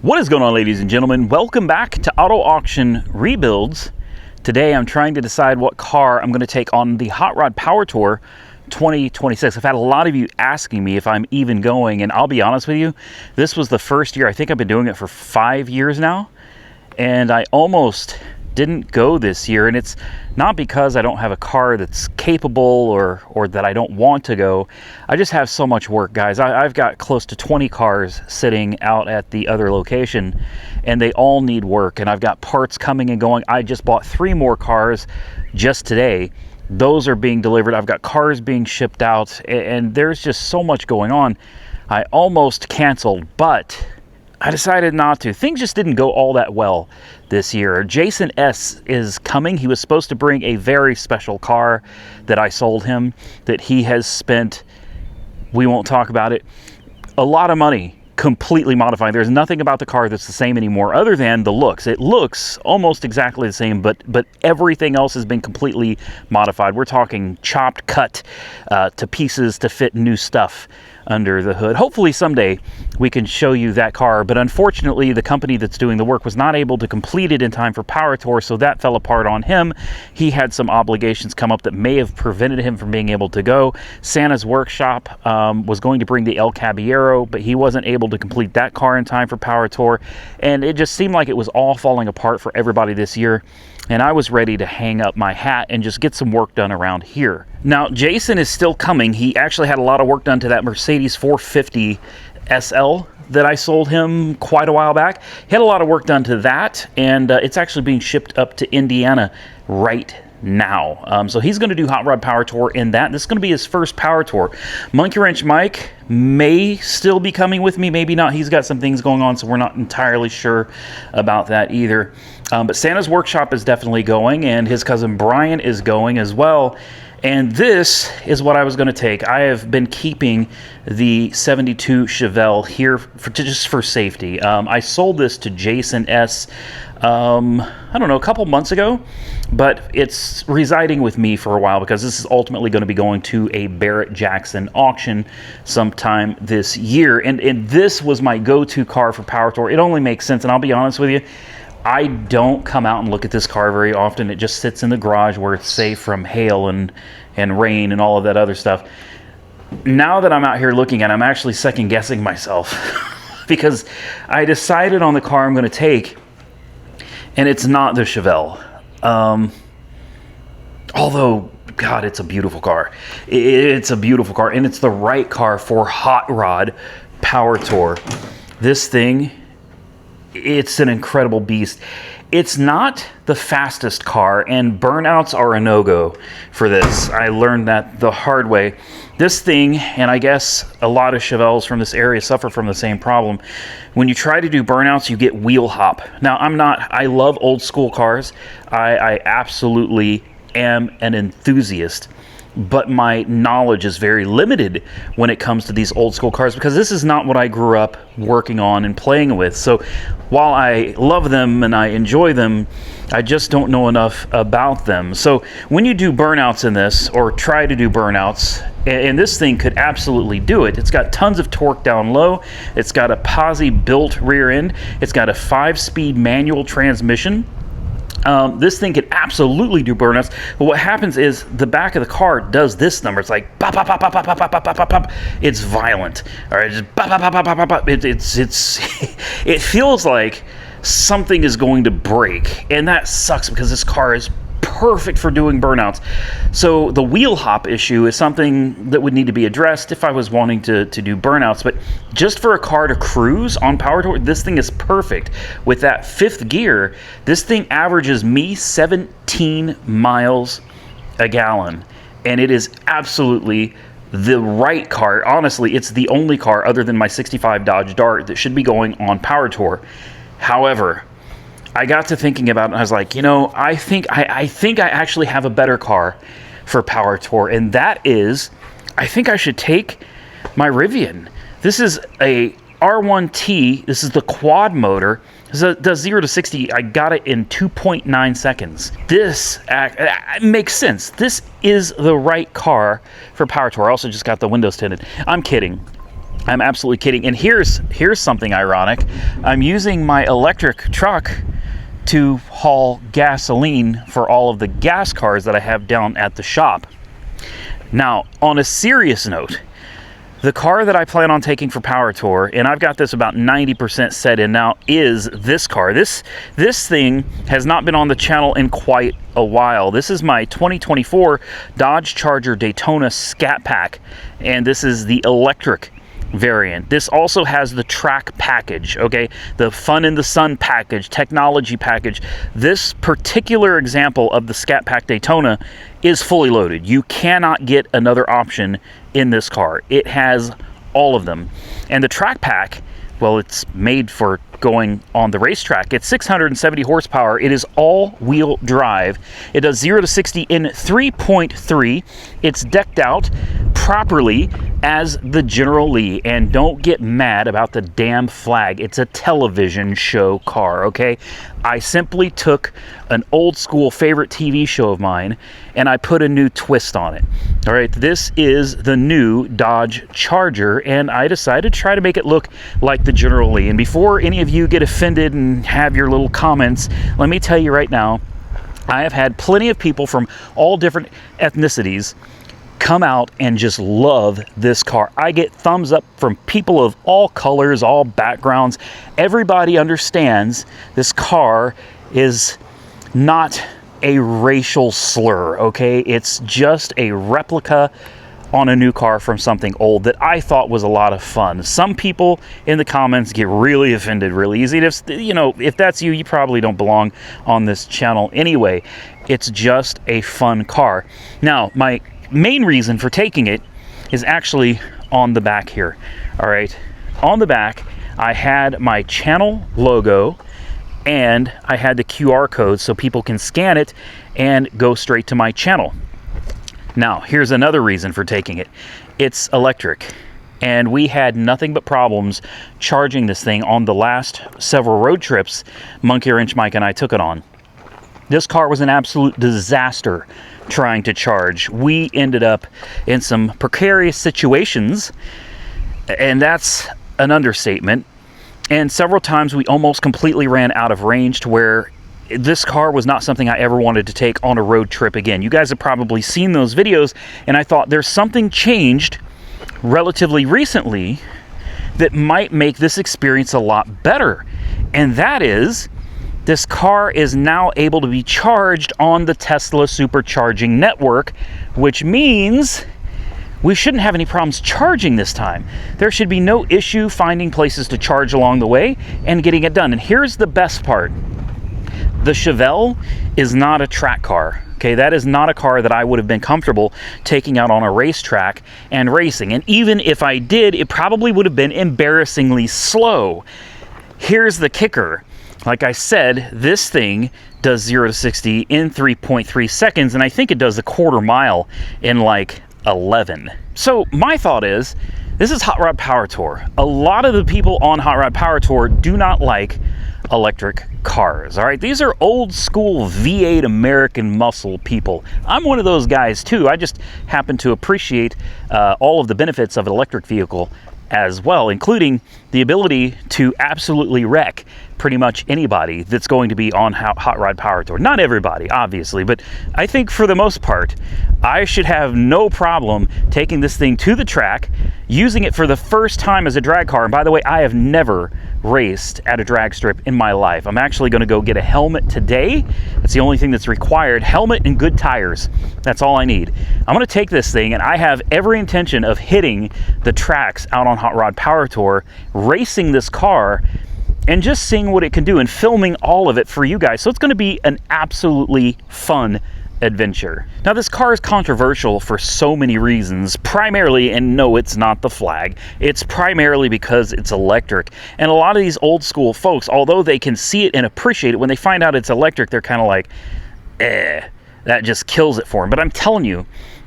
What is going on, ladies and gentlemen? Welcome back to Auto Auction Rebuilds. Today I'm trying to decide what car I'm going to take on the Hot Rod Power Tour 2026. I've had a lot of you asking me if I'm even going, and I'll be honest with you, this was the first year. I think I've been doing it for 5 years now, and I almost didn't go this year, and it's not because I don't have a car that's capable or that I don't want to go. I just have so much work, guys. I've got close to 20 cars sitting out at the other location, and they all need work, and I've got parts coming and going. I just bought 3 more cars just today. Those are being delivered. I've got cars being shipped out, and there's just so much going on. I almost canceled, but I decided not to. Things just didn't go all that well this year. Jason S. is coming. He was supposed to bring a very special car that I sold him that he has spent, we won't talk about it, a lot of money completely modifying. There's nothing about the car that's the same anymore other than the looks. It looks almost exactly the same, but everything else has been completely modified. We're talking chopped, cut to pieces to fit new stuff under the hood. Hopefully someday we can show you that car, but unfortunately the company that's doing the work was not able to complete it in time for Power Tour, so that fell apart on him. He had some obligations come up that may have prevented him from being able to go. Santa's Workshop was going to bring the El Caballero, but he wasn't able to complete that car in time for Power Tour, and it just seemed like it was all falling apart for everybody this year. And I was ready to hang up my hat and just get some work done around here. Now, Jason is still coming. He actually had a lot of work done to that Mercedes 450 SL that I sold him quite a while back. He had a lot of work done to that, and it's actually being shipped up to Indiana right now. So he's going to do Hot Rod Power Tour in that. This is going to be his first Power Tour. Monkey Wrench Mike may still be coming with me, maybe not. He's got some things going on, so we're not entirely sure about that either. But Santa's Workshop is definitely going, and his cousin Brian is going as well. And this is what I was going to take. I have been keeping the 72 Chevelle here just for safety. I sold this to Jason S. I don't know, a couple months ago, but it's residing with me for a while because this is ultimately going to be going to a Barrett-Jackson auction sometime this year. And this was my go-to car for Power Tour. It only makes sense, and I'll be honest with you, I don't come out and look at this car very often. It just sits in the garage where it's safe from hail and rain and all of that other stuff. Now that I'm out here looking at it, I'm actually second-guessing myself because I decided on the car I'm going to take, and it's not the Chevelle. Although, God, it's a beautiful car. It's a beautiful car, and it's the right car for Hot Rod Power Tour. This thing, it's an incredible beast. It's not the fastest car, and burnouts are a no-go for this. I learned that the hard way. This thing, and I guess a lot of Chevelles from this area suffer from the same problem. When you try to do burnouts, you get wheel hop. Now, I love old school cars. I absolutely am an enthusiast, but my knowledge is very limited when it comes to these old school cars because this is not what I grew up working on and playing with. So while I love them and I enjoy them, I just don't know enough about them. So when you do burnouts in this, or try to do burnouts, and this thing could absolutely do it. It's got tons of torque down low. It's got a posi built rear end. It's got a 5-speed manual transmission. This thing could absolutely do burnouts, but what happens is the back of the car does this number. It's like pop, pop, pop, pop, pop, pop, pop, pop, pop. It's violent. All right, just pop, pop, pop, pop, pop, pop. It feels like something is going to break, and that sucks because this car is perfect for doing burnouts. So the wheel hop issue is something that would need to be addressed if I was wanting to do burnouts. But just for a car to cruise on Power Tour, this thing is perfect. With that 5th gear, this thing averages me 17 miles a gallon. And it is absolutely the right car. Honestly, it's the only car other than my 65 Dodge Dart that should be going on Power Tour. However, I got to thinking about it, and I was like, you know, I think I actually have a better car for Power Tour, and that is, I think I should take my Rivian. This is a R1T. This is the quad motor. This does 0 to 60. I got it in 2.9 seconds. This makes sense. This is the right car for Power Tour. I also just got the windows tinted. I'm kidding. I'm absolutely kidding. And here's something ironic. I'm using my electric truck to haul gasoline for all of the gas cars that I have down at the shop. Now, on a serious note, the car that I plan on taking for Power Tour, and I've got this about 90% set in now, is this car. This thing has not been on the channel in quite a while. This is my 2024 Dodge Charger Daytona Scat Pack, and this is the electric variant. This also has the track package, okay? The Fun in the Sun package, technology package. This particular example of the Scat Pack Daytona is fully loaded. You cannot get another option in this car. It has all of them. And the track pack, well, it's made for going on the racetrack. It's 670 horsepower. It is all-wheel drive. It does 0 to 60 in 3.3. It's decked out properly as the General Lee, and don't get mad about the damn flag. It's a television show car, okay? I simply took an old school favorite TV show of mine and I put a new twist on it. All right, this is the new Dodge Charger, and I decided to try to make it look like the General Lee. And before any of you get offended and have your little comments, let me tell you right now, I have had plenty of people from all different ethnicities come out and just love this car. I get thumbs up from people of all colors, all backgrounds. Everybody understands this car is not a racial slur, okay? It's just a replica on a new car from something old that I thought was a lot of fun. Some people in the comments get really offended really easy. If that's you, you probably don't belong on this channel anyway. It's just a fun car. Now, my main reason for taking it is actually on the back here. All right, on the back I had my channel logo and I had the QR code so people can scan it and go straight to my channel. Now, here's another reason for taking it. It's electric, and we had nothing but problems charging this thing on the last several road trips Monkey Wrench Mike and I took it on. This car was an absolute disaster trying to charge. We ended up in some precarious situations, and that's an understatement. And several times we almost completely ran out of range to where this car was not something I ever wanted to take on a road trip again. You guys have probably seen those videos, and I thought there's something changed relatively recently that might make this experience a lot better. And that is, this car is now able to be charged on the Tesla supercharging network, which means we shouldn't have any problems charging this time. There should be no issue finding places to charge along the way and getting it done. And here's the best part. The Chevelle is not a track car. Okay, that is not a car that I would have been comfortable taking out on a racetrack and racing. And even if I did, it probably would have been embarrassingly slow. Here's the kicker. Like I said, this thing does 0 to 60 in 3.3 seconds, and I think it does a quarter mile in like 11. So my thought is, this is Hot Rod Power Tour. A lot of the people on Hot Rod Power Tour do not like electric cars, all right? These are old school V8 American muscle people. I'm one of those guys too. I just happen to appreciate all of the benefits of an electric vehicle as well, including the ability to absolutely wreck pretty much anybody that's going to be on Hot Rod Power Tour. Not everybody, obviously, but I think for the most part, I should have no problem taking this thing to the track, using it for the first time as a drag car. And by the way, I have never raced at a drag strip in my life. I'm actually going to go get a helmet today. That's the only thing that's required. Helmet and good tires. That's all I need. I'm going to take this thing, and I have every intention of hitting the tracks out on Hot Rod Power Tour, racing this car, and just seeing what it can do and filming all of it for you guys. So it's going to be an absolutely fun adventure. Now, this car is controversial for so many reasons, primarily, and no, it's not the flag, it's primarily because it's electric. And a lot of these old school folks, although they can see it and appreciate it, when they find out it's electric, they're kind of like, that just kills it for them. But I'm telling you,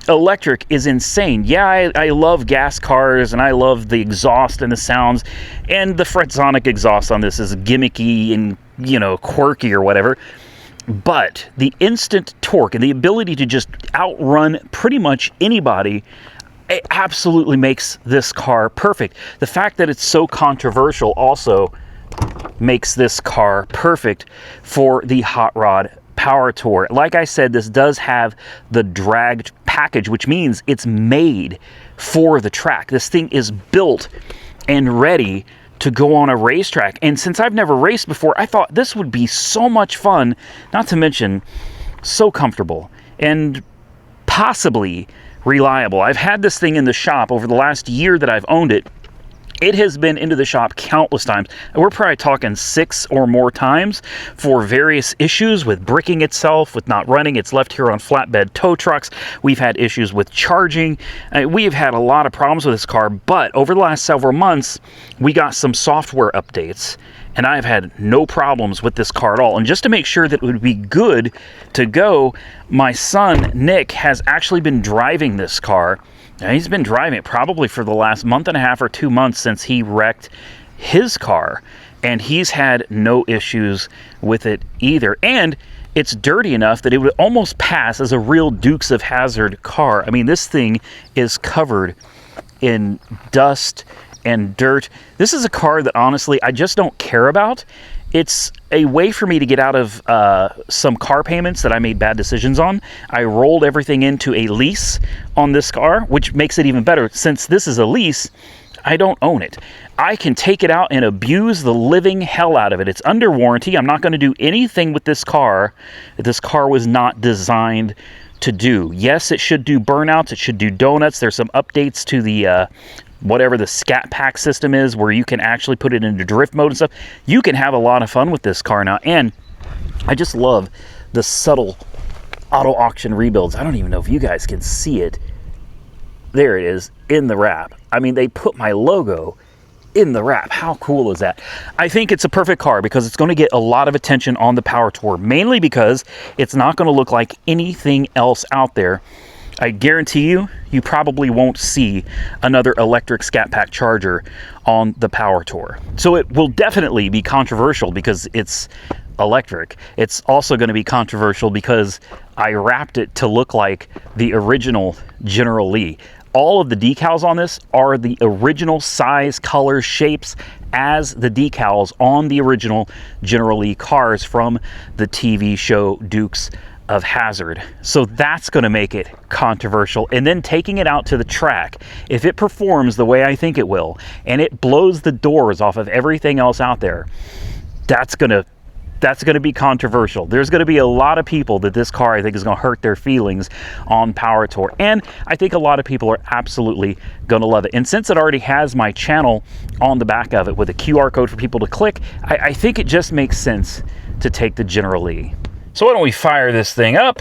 electric is insane. Yeah, I love gas cars, and I love the exhaust and the sounds, and the Fretsonic exhaust on this is gimmicky and, quirky or whatever. But the instant torque and the ability to just outrun pretty much anybody, it absolutely makes this car perfect. The fact that it's so controversial also makes this car perfect for the Hot Rod Power Tour. Like I said, this does have the drag package, which means it's made for the track. This thing is built and ready to go on a racetrack. And since I've never raced before, I thought this would be so much fun, not to mention so comfortable and possibly reliable. I've had this thing in the shop over the last year that I've owned it. It has been into the shop countless times. We're probably talking 6 or more times for various issues with bricking itself, with not running. It's left here on flatbed tow trucks. We've had issues with charging. We've had a lot of problems with this car, but over the last several months, we got some software updates, and I've had no problems with this car at all. And just to make sure that it would be good to go, my son, Nick, has actually been driving this car. He's been driving it probably for the last month and a half or 2 months since he wrecked his car, and he's had no issues with it either. And it's dirty enough that it would almost pass as a real Dukes of Hazzard car. I mean, this thing is covered in dust and dirt. This is a car that honestly I just don't care about. It's a way for me to get out of some car payments that I made bad decisions on. I rolled everything into a lease on this car, which makes it even better. Since this is a lease, I don't own it. I can take it out and abuse the living hell out of it. It's under warranty. I'm not going to do anything with this car that this car was not designed to do. Yes, it should do burnouts. It should do donuts. There's some updates to the whatever the Scat pack system is, where you can actually put it into drift mode and stuff. You can have a lot of fun with this car now. And I just love the subtle auto auction rebuilds. I don't even know if you guys can see it. There it is in the wrap. I mean, they put my logo in the wrap. How cool is that? I think it's a perfect car because it's going to get a lot of attention on the Power Tour, mainly because it's not going to look like anything else out there. I guarantee you, you probably won't see another electric Scat Pack charger on the Power Tour. So it will definitely be controversial because it's electric. It's also going to be controversial because I wrapped it to look like the original General Lee. All of the decals on this are the original size, color, shapes as the decals on the original General Lee cars from the TV show Dukes of Hazzard. So that's going to make it controversial. And then taking it out to the track, if it performs the way I think it will, and it blows the doors off of everything else out there, that's going to be controversial. There's going to be a lot of people that this car, I think, is going to hurt their feelings on Power Tour. And I think a lot of people are absolutely going to love it. And since it already has my channel on the back of it with a QR code for people to click, I think it just makes sense to take the General Lee. So why don't we fire this thing up?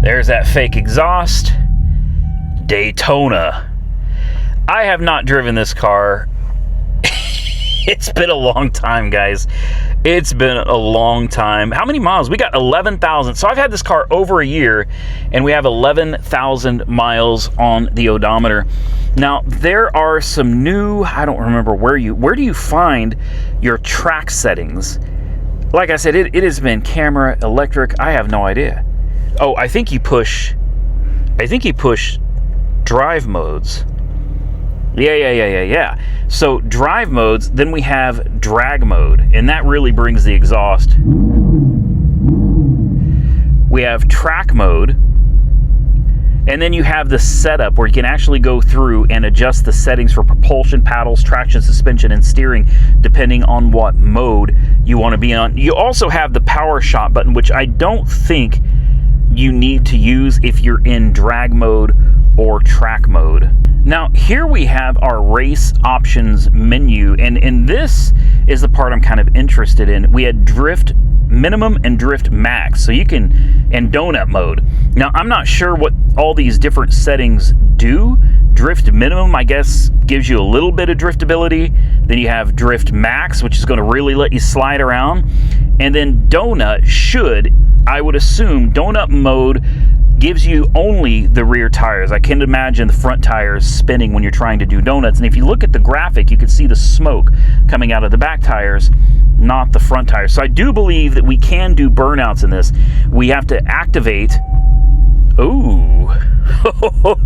There's that fake exhaust. Daytona. I have not driven this car. It's been a long time, guys. It's been a long time. How many miles? We got 11,000. So I've had this car over a year, and we have 11,000 miles on the odometer. Now, there are some new, I don't remember where do you find your track settings? Like I said, it has been camera, electric, I have no idea. Oh, I think you push drive modes. Yeah. So drive modes, then we have drag mode, and that really brings the exhaust. We have track mode, and then you have the setup where you can actually go through and adjust the settings for propulsion, paddles, traction, suspension, and steering, depending on what mode you want to be on. You also have the power shot button, which I don't think you need to use if you're in drag mode or track mode. Now, here we have our race options menu, and this is the part I'm kind of interested in. We had drift minimum and drift max, so you can, and donut mode. Now, I'm not sure what all these different settings do. Drift minimum, I guess, gives you a little bit of driftability. Then you have drift max, which is going to really let you slide around. And then donut should, I would assume, donut mode gives you only the rear tires. I can't imagine the front tires spinning when you're trying to do donuts. And if you look at the graphic, you can see the smoke coming out of the back tires, not the front tires. So I do believe that we can do burnouts in this. We have to activate Ooh.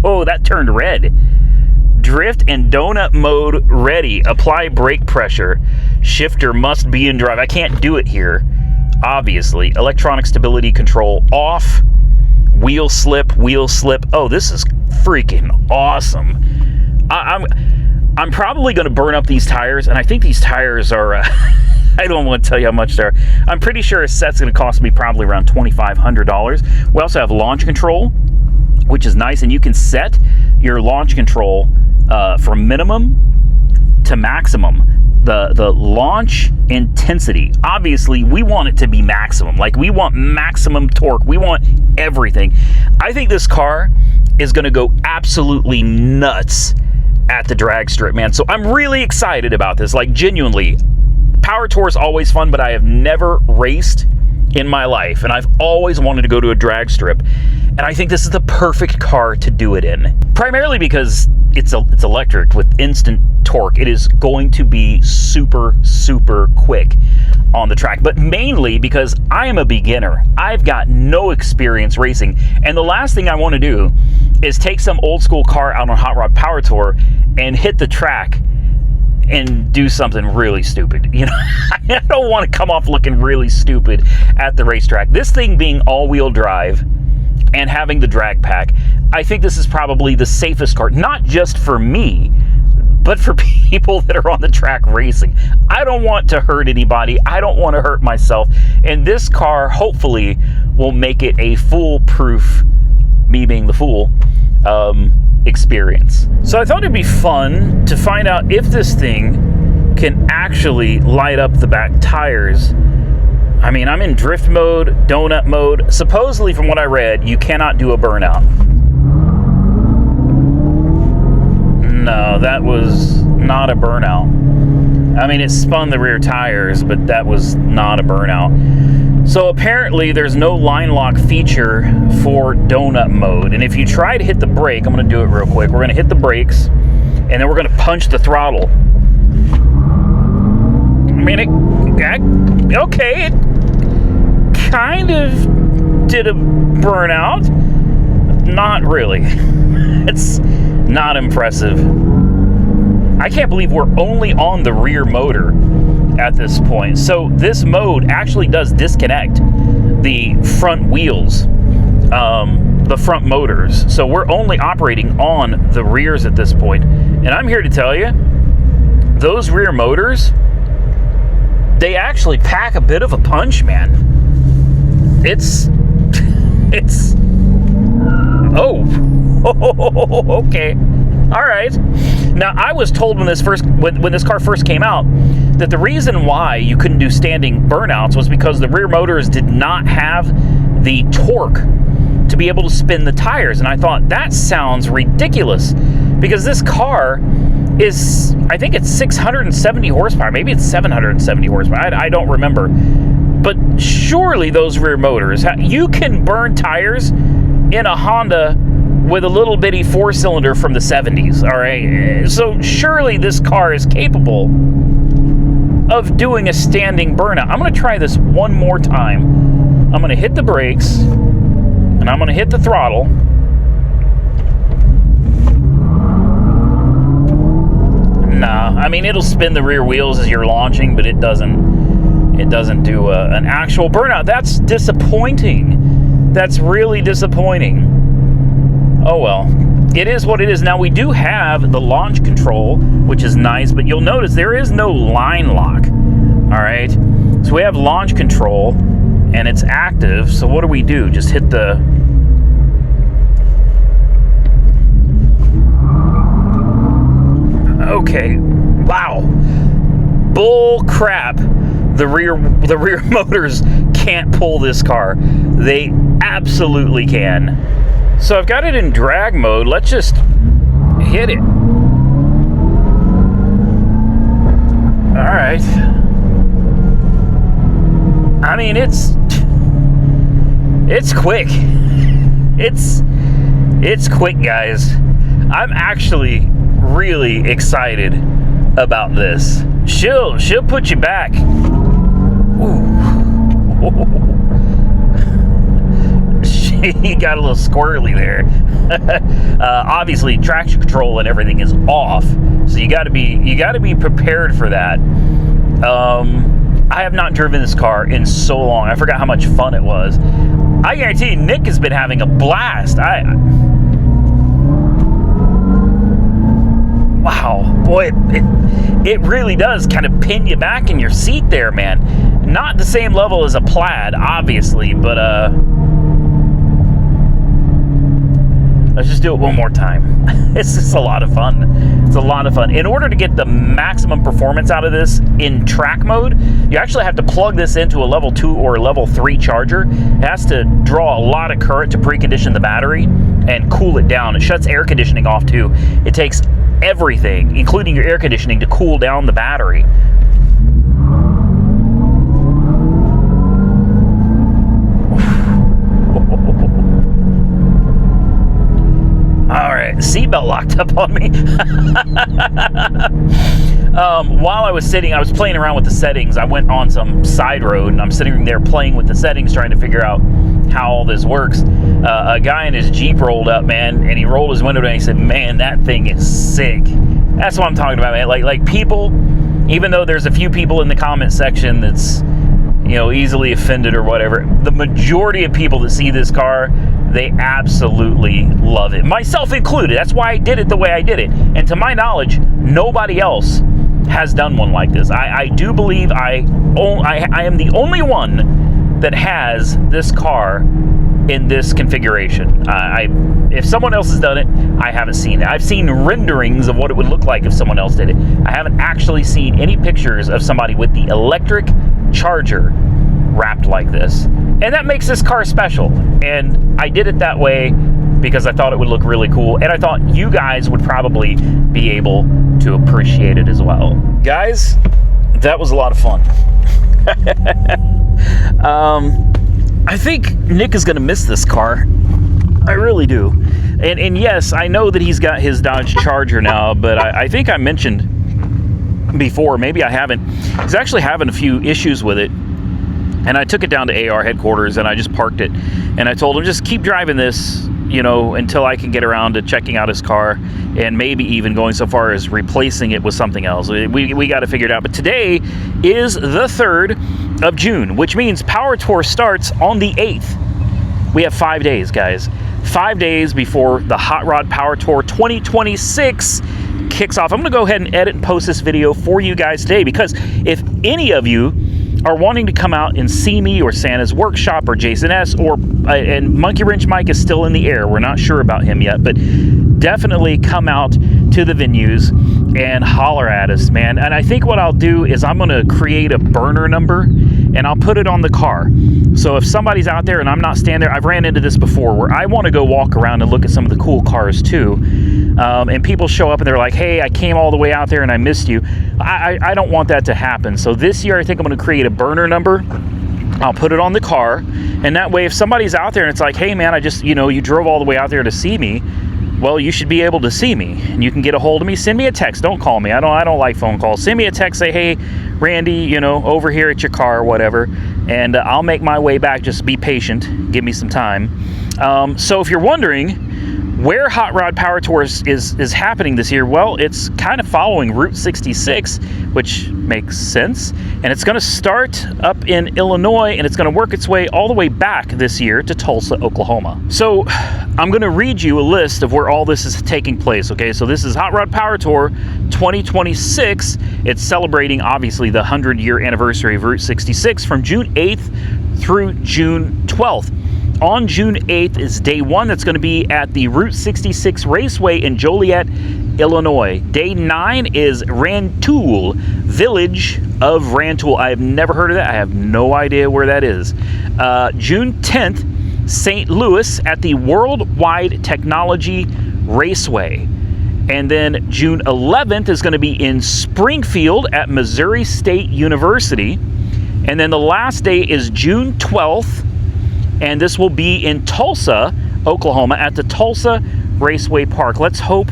Oh, that turned red. Drift and donut mode ready. Apply brake pressure. Shifter must be in drive. I can't do it here, obviously. Electronic stability control off. Wheel slip, wheel slip. Oh, this is freaking awesome. I'm probably going to burn up these tires, and I think these tires are, I don't want to tell you how much they're. I'm pretty sure a set's going to cost me probably around $2,500. We also have launch control, which is nice, and you can set your launch control from minimum to maximum. The launch intensity, obviously we want it to be maximum. Like, we want maximum torque, we want everything. I think this car is going to go absolutely nuts at the drag strip, man. So I'm really excited about this, like, genuinely. Power Tour is always fun, but I have never raced in my life, and I've always wanted to go to a drag strip, and I think this is the perfect car to do it in. Primarily because it's electric with instant torque. It is going to be super, super quick on the track, but mainly because I am a beginner. I've got no experience racing, and the last thing I want to do is take some old school car out on Hot Rod Power Tour and hit the track and do something really stupid. You know, I don't want to come off looking really stupid at the racetrack. This thing being all-wheel drive and having the drag pack, I think this is probably the safest car, not just for me, but for people that are on the track racing. I don't want to hurt anybody. I don't want to hurt myself. And this car, hopefully, will make it a foolproof, me being the fool, experience. So I thought it'd be fun to find out if this thing can actually light up the back tires. I mean, I'm in drift mode, donut mode. Supposedly, from what I read, you cannot do a burnout. No, that was not a burnout. I mean, it spun the rear tires, but that was not a burnout. So apparently there's no line lock feature for donut mode. And if you try to hit the brake, I'm going to do it real quick. We're going to hit the brakes, and then we're going to punch the throttle. I mean, okay, it kind of did a burnout. Not really. It's not impressive. I can't believe we're only on the rear motor at this point. So this mode actually does disconnect the front wheels, the front motors. So we're only operating on the rears at this point. And I'm here to tell you, those rear motors, they actually pack a bit of a punch, man. Okay. All right. Now, I was told when this car first came out that the reason why you couldn't do standing burnouts was because the rear motors did not have the torque to be able to spin the tires. And I thought, that sounds ridiculous, because this car is, I think it's 670 horsepower. Maybe it's 770 horsepower. I don't remember. But surely those rear motors, you can burn tires in a Honda with a little bitty 4-cylinder from the 70s, all right? So surely this car is capable of doing a standing burnout. I'm going to try this one more time. I'm going to hit the brakes, and I'm going to hit the throttle. Nah, I mean, it'll spin the rear wheels as you're launching, but it doesn't do an actual burnout. That's disappointing. That's really disappointing. Oh well, it is what it is. Now, we do have the launch control, which is nice, but you'll notice there is no line lock. All right, so we have launch control, and it's active. So what do? Just hit the... Okay, wow, bull crap. The rear motors can't pull this car. They absolutely can. So I've got it in drag mode. Let's just hit it. All right. I mean, it's quick. It's quick, guys. I'm actually really excited about this. She'll put you back. Ooh. he got a little squirrely there. Obviously, traction control and everything is off, so you got to be prepared for that. I have not driven this car in so long. I forgot how much fun it was. I guarantee you, Nick has been having a blast. Wow, boy, it really does kind of pin you back in your seat there, man. Not the same level as a Plaid, obviously, but let's just do it one more time. It's just a lot of fun. It's a lot of fun. In order to get the maximum performance out of this in track mode, you actually have to plug this into a level 2 or level 3 charger. It has to draw a lot of current to precondition the battery and cool it down. It shuts air conditioning off too. It takes everything, including your air conditioning, to cool down the battery. All right, seatbelt locked up on me. While I was sitting, I was playing around with the settings. I went on some side road, and I'm sitting there playing with the settings, trying to figure out how all this works. A guy in his Jeep rolled up, man, and he rolled his window down, and he said, "Man, that thing is sick." That's what I'm talking about, man. Like people, even though there's a few people in the comment section that's, you know, easily offended or whatever, the majority of people that see this car, they absolutely love it, myself included. That's why I did it the way I did it. And to my knowledge, nobody else has done one like this. I do believe I am the only one that has this car in this configuration. If someone else has done it, I haven't seen it. I've seen renderings of what it would look like if someone else did it. I haven't actually seen any pictures of somebody with the electric charger wrapped like this. And that makes this car special. And I did it that way because I thought it would look really cool. And I thought you guys would probably be able to appreciate it as well. Guys, that was a lot of fun. I think Nick is going to miss this car. I really do. And yes, I know that he's got his Dodge Charger now, but I think I mentioned before, maybe I haven't, he's actually having a few issues with it. And I took it down to AR headquarters and I just parked it. And I told him, just keep driving this, you know, until I can get around to checking out his car and maybe even going so far as replacing it with something else. We got to figure it out. But today is the 3rd of June, which means Power Tour starts on the 8th. We have 5 days, guys. 5 days before the Hot Rod Power Tour 2026 kicks off. I'm going to go ahead and edit and post this video for you guys today, because if any of you are wanting to come out and see me or Santa's Workshop or Jason S. or and Monkey Wrench Mike is still in the air. We're not sure about him yet, but definitely come out to the venues and holler at us, man. And I think what I'll do is I'm going to create a burner number and I'll put it on the car. So if somebody's out there and I'm not standing there, I've ran into this before where I want to go walk around and look at some of the cool cars too. And people show up and they're like, "Hey, I came all the way out there and I missed you." I don't want that to happen. So this year I think I'm going to create a burner number. I'll put it on the car, and that way if somebody's out there and it's like, "Hey man, I just, you know, you drove all the way out there to see me," well, you should be able to see me, and you can get a hold of me. Send me a text. Don't call me. I don't like phone calls. Send me a text. Say, "Hey, Randy, you know, over here at your car," or whatever, and I'll make my way back. Just be patient. Give me some time. So if you're wondering where Hot Rod Power Tour is happening this year, well, it's kind of following Route 66, which makes sense. And it's going to start up in Illinois, and it's going to work its way all the way back this year to Tulsa, Oklahoma. So I'm going to read you a list of where all this is taking place, okay? So this is Hot Rod Power Tour 2026. It's celebrating, obviously, the 100-year anniversary of Route 66 from June 8th through June 12th. On June 8th is day 1. That's going to be at the Route 66 Raceway in Joliet, Illinois. Day 9 is Rantoul, Village of Rantoul. I have never heard of that. I have no idea where that is. June 10th, St. Louis at the Worldwide Technology Raceway. And then June 11th is going to be in Springfield at Missouri State University. And then the last day is June 12th. And this will be in Tulsa, Oklahoma, at the Tulsa Raceway Park. Let's hope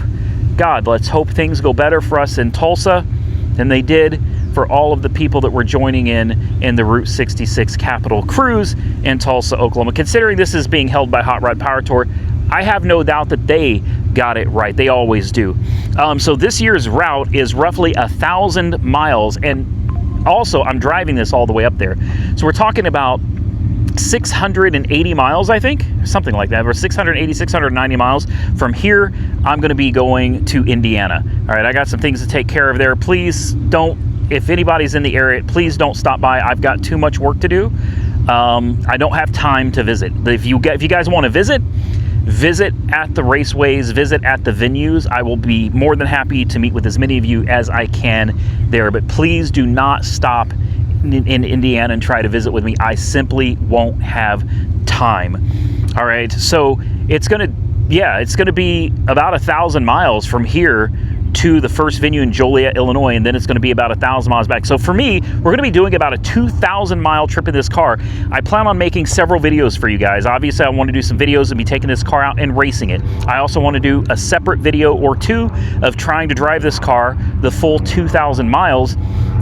things go better for us in Tulsa than they did for all of the people that were joining in the Route 66 Capital Cruise in Tulsa, Oklahoma. Considering this is being held by Hot Rod Power Tour, I have no doubt that they got it right. They always do. So this year's route is roughly 1,000 miles, and also I'm driving this all the way up there. So we're talking about 680 miles, I think, something like that, or 680, 690 miles. From here, I'm going to be going to Indiana. All right, I got some things to take care of there. Please don't, if anybody's in the area, please don't stop by. I've got too much work to do. I don't have time to visit. If you guys want to visit at the raceways, visit at the venues. I will be more than happy to meet with as many of you as I can there, but please do not stop in Indiana and try to visit with me. I simply won't have time. All right, so it's gonna be about 1,000 miles from here to the first venue in Joliet, Illinois, and then it's going to be about 1,000 miles back. So for me, we're going to be doing about a 2,000 mile trip in this car. I plan on making several videos for you guys. Obviously, I want to do some videos and be taking this car out and racing it. I also want to do a separate video or two of trying to drive this car the full 2,000 miles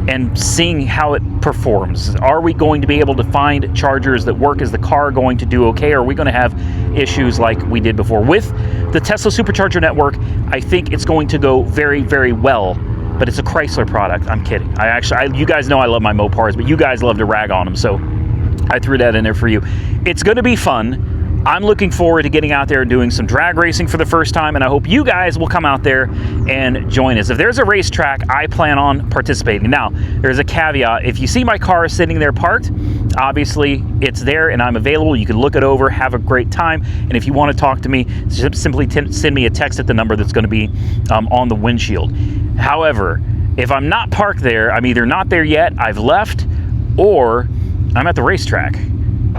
and seeing how it performs. Are we going to be able to find chargers that work? Is the car going to do okay? Or are we going to have issues like we did before? With the Tesla Supercharger network, I think it's going to go very, very well, but it's a Chrysler product. I'm kidding. You guys know I love my Mopars, but you guys love to rag on them, so I threw that in there for you. It's going to be fun. I'm looking forward to getting out there and doing some drag racing for the first time, and I hope you guys will come out there and join us. If there's a racetrack, I plan on participating. Now, there's a caveat. If you see my car sitting there parked, obviously it's there and I'm available. You can look it over, have a great time, and if you want to talk to me, simply send me a text at the number that's going to be on the windshield. However, if I'm not parked there, I'm either not there yet, I've left, or I'm at the racetrack.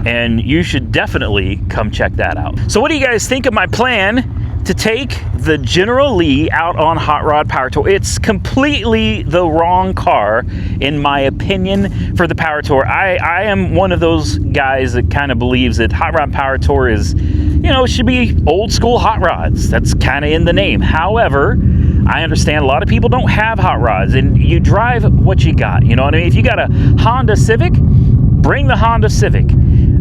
And you should definitely come check that out. So what do you guys think of my plan to take the General Lee out on Hot Rod Power Tour? It's completely the wrong car, in my opinion, for the Power Tour. I am one of those guys that kind of believes that Hot Rod Power Tour is, should be old school hot rods. That's kind of in the name. However, I understand a lot of people don't have hot rods, and you drive what you got. You know what I mean? If you got a Honda Civic, bring the Honda Civic.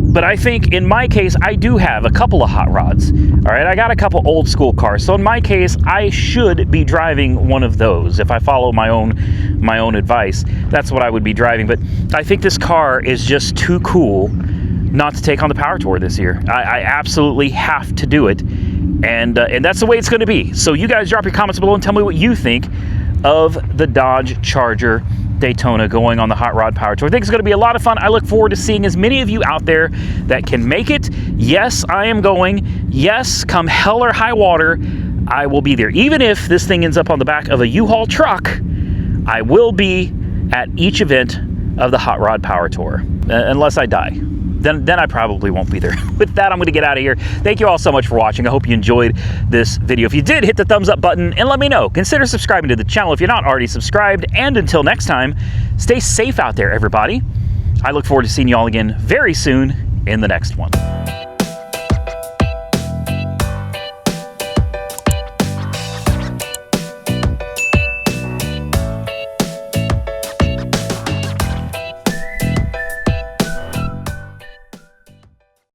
But I think in my case, I do have a couple of hot rods. All right, I got a couple old school cars. So in my case, I should be driving one of those. If I follow my own advice, that's what I would be driving. But I think this car is just too cool not to take on the Power Tour this year. I absolutely have to do it. And that's the way it's going to be. So you guys drop your comments below and tell me what you think of the Dodge Charger Daytona going on the Hot Rod Power Tour. I think it's going to be a lot of fun. I look forward to seeing as many of you out there that can make it. Yes, I am going. Yes, come hell or high water, I will be there. Even if this thing ends up on the back of a U-Haul truck, I will be at each event of the Hot Rod Power Tour, unless I die. Then I probably won't be there. With that, I'm going to get out of here. Thank you all so much for watching. I hope you enjoyed this video. If you did, hit the thumbs up button and let me know. Consider subscribing to the channel if you're not already subscribed. And until next time, stay safe out there, everybody. I look forward to seeing you all again very soon in the next one.